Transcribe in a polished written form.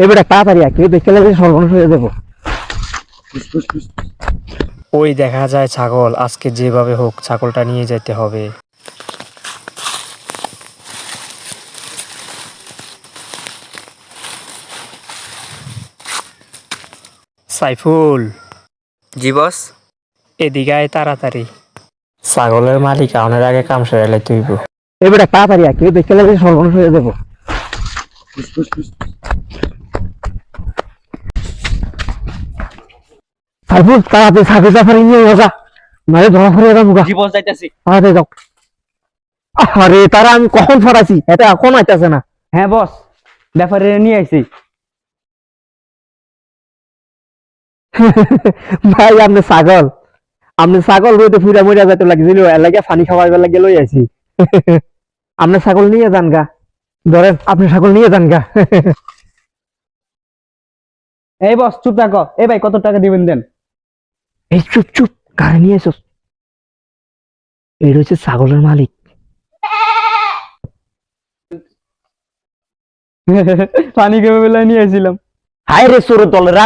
এবারে তাড়াতাড়ি কেউ দেখতে লাগলে সর্বনাশ হয়ে যাবো। ওই দেখা যায় ছাগল, আজকে যেভাবে হোক ছাগলটা নিয়ে যেতে হবে। সাইফুল, জি বস। এদিকে আয় তাড়াতাড়ি। ছাগলের মালিক আউনের আগে কাম সেরাইলে তুইব। এবারে তাড়াতাড়ি কেউ দেখতে লাগলে সর্বনাশ হয়ে যাবো। সাইফুল তাড়াতাড়ি সাফি সাফারি নিয়ে যা, নয় ধরা ফেলে যাবো। জি বস যাইতাছি। তাড়াতাড়ি যাও। আরে তারা আমি কখন ফরাইছি, এটা এখন আইতাছে না। হ্যাঁ বস, ব্যাপারে নিয়ে আইছি। ভাই আপনি ছাগল রোদে ফুরা মরিয়া যাইতে লাগছিল, এর লাগে পানি খাওয়াইবার লাগে লই আইছি। আপনি ছাগল নিয়ে যান গা, ধরেন আপনি ছাগল নিয়ে যান গা। এই বস চুপ থাকো। এই ভাই কত টাকা দিবেন দেন। এই চুপ চুপ, গাড়ি নিয়ে এসো। এই হচ্ছে ছাগলের মালিক। পানি খেয়ে বেলায় নিয়ে আসছিলাম। হায় রে চোরের দলেরা।